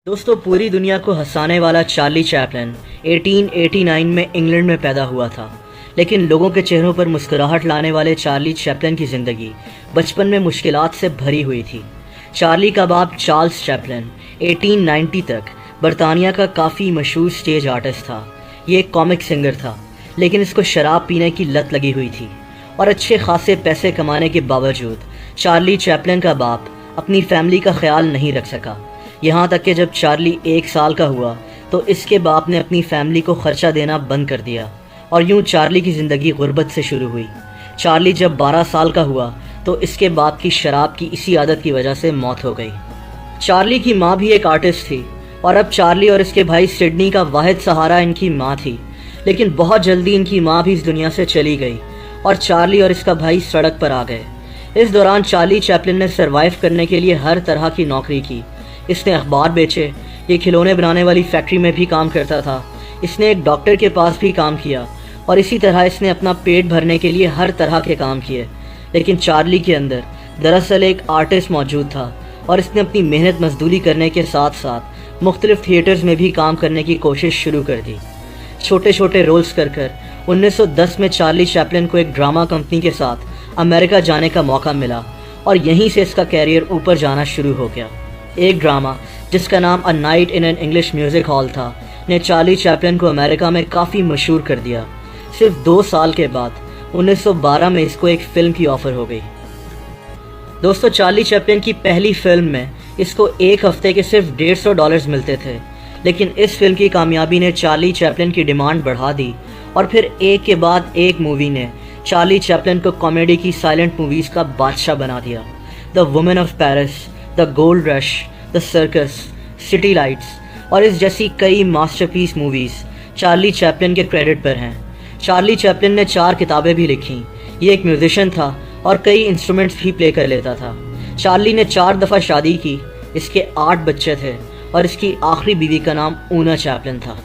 दोस्तों, पूरी दुनिया को हंसाने वाला चार्ली चैपलिन 1889 में इंग्लैंड में पैदा हुआ था। लेकिन लोगों के चेहरों पर मुस्कुराहट लाने वाले चार्ली चैपलिन की ज़िंदगी बचपन में मुश्किलात से भरी हुई थी। चार्ली का बाप चार्ल्स चैपलिन 1890 तक बरतानिया का काफ़ी मशहूर स्टेज आर्टिस्ट था। ये एक कॉमिक सिंगर था, लेकिन इसको शराब पीने की लत लगी हुई थी और अच्छे खासे पैसे कमाने के बावजूद चार्ली चैपलिन का बाप अपनी फैमिली का ख्याल नहीं रख सका। यहाँ तक कि जब चार्ली 1 साल का हुआ तो इसके बाप ने अपनी फैमिली को खर्चा देना बंद कर दिया और यूँ चार्ली की ज़िंदगी गुर्बत से शुरू हुई। चार्ली जब 12 साल का हुआ तो इसके बाप की शराब की इसी आदत की वजह से मौत हो गई। चार्ली की माँ भी एक आर्टिस्ट थी और अब चार्ली और इसके भाई सिडनी का वाहिद सहारा इनकी माँ थी। लेकिन बहुत जल्दी इनकी माँ भी इस दुनिया से चली गई और चार्ली और इसका भाई सड़क पर आ गए। इस दौरान चार्ली चैपलिन ने सर्वाइव करने के लिए हर तरह की नौकरी की। इसने अखबार बेचे, ये खिलौने बनाने वाली फैक्ट्री में भी काम करता था। इसने एक डॉक्टर के पास भी काम किया और इसी तरह इसने अपना पेट भरने के लिए हर तरह के काम किए। लेकिन चार्ली के अंदर दरअसल एक आर्टिस्ट मौजूद था और इसने अपनी मेहनत मजदूरी करने के साथ साथ मुख्तलिफ थिएटर्स में भी काम करने की कोशिश शुरू कर दी। छोटे छोटे रोल्स कर 1910 में चार्ली चैपलिन को एक ड्रामा कंपनी के साथ अमेरिका जाने का मौका मिला और यहीं से इसका कैरियर ऊपर जाना शुरू हो गया। एक ड्रामा जिसका नाम a night in an English music hall था ने चार्ली चैपलिन को अमेरिका में काफ़ी मशहूर कर दिया। सिर्फ 2 साल के बाद 1912 में इसको एक फ़िल्म की ऑफ़र हो गई। दोस्तों, चार्ली चैपलिन की पहली फ़िल्म में इसको एक हफ्ते के सिर्फ $150 मिलते थे। लेकिन इस फिल्म की कामयाबी ने चार्ली चैपलिन की डिमांड बढ़ा दी और फिर एक के बाद एक मूवी ने चार्ली चैपलिन को कॉमेडी की साइलेंट मूवीज़ का बादशाह बना दिया। The women of Paris, the gold rush, the circus, city lights और इस जैसी कई मास्टरपीस मूवीज़ चार्ली चैपलिन के क्रेडिट पर हैं। चार्ली चैपलिन ने 4 किताबें भी लिखीं। ये एक म्यूजिशियन था और कई इंस्ट्रूमेंट्स भी प्ले कर लेता था। चार्ली ने 4 दफ़ा शादी की। इसके 8 बच्चे थे और इसकी आखिरी बीवी का नाम ऊना चैपलिन था।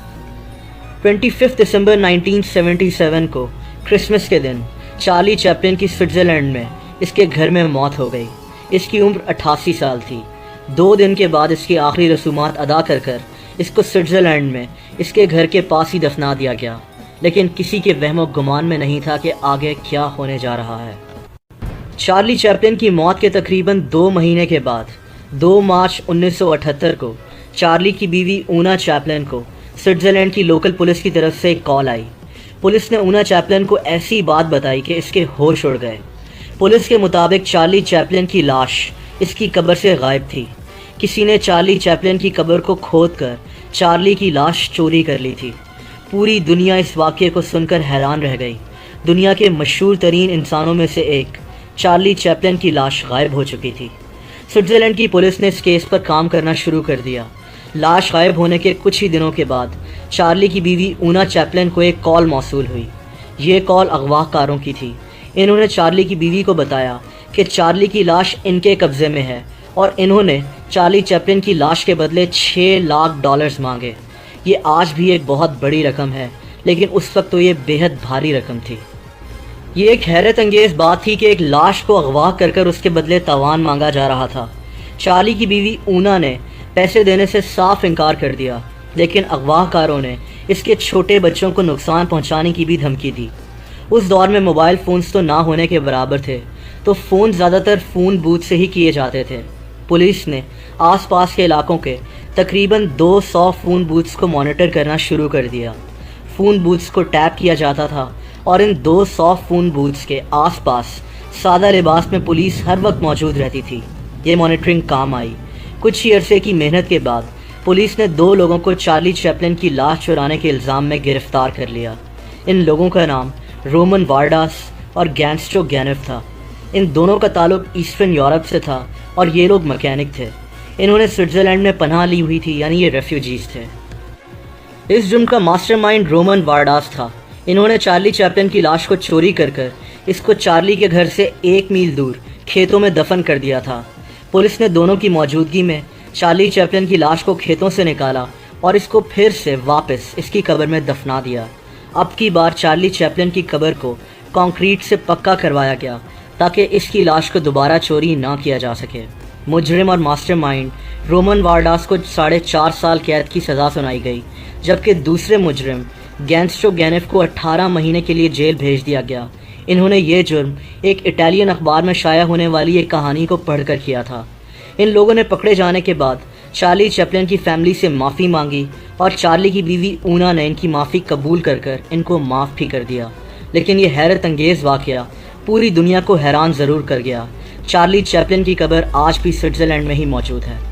25 दिसंबर 1977 को क्रिसमस के दिन चार्ली चैपलिन की स्विट्ज़रलैंड में इसके घर में मौत हो गई। इसकी उम्र 88 साल थी। 2 दिन के बाद इसकी आखिरी रसूमात अदा कर इसको स्विट्ज़रलैंड में इसके घर के पास ही दफना दिया गया। लेकिन किसी के वहमो गुमान में नहीं था कि आगे क्या होने जा रहा है। चार्ली चैपलिन की मौत के तकरीबन 2 महीने के बाद 2 मार्च 1978 को चार्ली की बीवी ऊना चैपलिन को स्विट्ज़रलैंड की लोकल पुलिस की तरफ से एक कॉल आई। पुलिस ने ऊना चैपलिन को ऐसी बात बताई कि इसके होश उड़ गए। पुलिस के मुताबिक चार्ली चैपलिन की लाश इसकी कब्र से गायब थी। किसी ने चार्ली चैपलिन की कब्र को खोदकर चार्ली की लाश चोरी कर ली थी। पूरी दुनिया इस वाक़ये को सुनकर हैरान रह गई। दुनिया के मशहूर तरीन इंसानों में से एक चार्ली चैपलिन की लाश गायब हो चुकी थी। स्विट्ज़रलैंड की पुलिस ने इस केस पर काम करना शुरू कर दिया। लाश गायब होने के कुछ ही दिनों के बाद चार्ली की बीवी ऊना चैपलिन को एक कॉल मौसूल हुई। ये कॉल अगवाकारों की थी। इन्होंने चार्ली की बीवी को बताया कि चार्ली की लाश इनके कब्ज़े में है और इन्होंने चार्ली चैपलिन की लाश के बदले $6 लाख मांगे। ये आज भी एक बहुत बड़ी रकम है, लेकिन उस वक्त तो ये बेहद भारी रकम थी। ये एक हैरत अंगेज़ बात थी कि एक लाश को अगवा कर उसके बदले तावान मांगा जा रहा था। चार्ली की बीवी ऊना ने पैसे देने से साफ इनकार कर दिया, लेकिन अगवाकारों ने इसके छोटे बच्चों को नुकसान पहुंचाने की भी धमकी दी। उस दौर में मोबाइल फ़ोन्स तो ना होने के बराबर थे, तो फ़ोन ज़्यादातर फ़ोन बूथ से ही किए जाते थे। पुलिस ने आसपास के इलाकों के तकरीबन 200 फ़ोन बूथ्स को मॉनिटर करना शुरू कर दिया। फ़ोन बूथ्स को टैप किया जाता था और इन 200 फ़ोन बूथ्स के आसपास सादा लिबास में पुलिस हर वक्त मौजूद रहती थी। ये मॉनिटरिंग काम आई। कुछ ही अरसे की मेहनत के बाद पुलिस ने 2 लोगों को चार्ली चैपलिन की लाश चुराने के इल्ज़ाम में गिरफ़्तार कर लिया। इन लोगों का नाम रोमन वार्डास और गैंस्ट्रो गैनिफ था। इन दोनों का ताल्लुक ईस्टर्न यूरोप से था और ये लोग मैकेनिक थे। इन्होंने स्विट्ज़रलैंड में पनाह ली हुई थी, यानी ये रेफ्यूजीज़ थे। इस जुर्म का मास्टरमाइंड रोमन वार्डास था। इन्होंने चार्ली चैपलिन की लाश को चोरी कर इसको चार्ली के घर से 1 मील दूर खेतों में दफन कर दिया था। पुलिस ने दोनों की मौजूदगी में चार्ली चैपलिन की लाश को खेतों से निकाला और इसको फिर से वापस इसकी कब्र में दफना दिया। अब की बार चार्ली चैपलिन की कब्र को कंक्रीट से पक्का करवाया गया ताकि इसकी लाश को दोबारा चोरी ना किया जा सके। मुजरिम और मास्टरमाइंड रोमन वारडास को 4.5 साल कैद की सज़ा सुनाई गई, जबकि दूसरे मुजरिम गैंस्टो गैनेफ को 18 महीने के लिए जेल भेज दिया गया। इन्होंने ये जुर्म एक इटालियन अखबार में शाया होने वाली एक कहानी को पढ़कर किया था। इन लोगों ने पकड़े जाने के बाद चार्ली चैपलिन की फैमिली से माफ़ी मांगी और चार्ली की बीवी ऊना ने इनकी माफ़ी कबूल कर इनको माफ़ भी कर दिया। लेकिन ये हैरत अंगेज़ वाक़या पूरी दुनिया को हैरान ज़रूर कर गया। चार्ली चैपलिन की कब्र आज भी स्विट्ज़रलैंड में ही मौजूद है।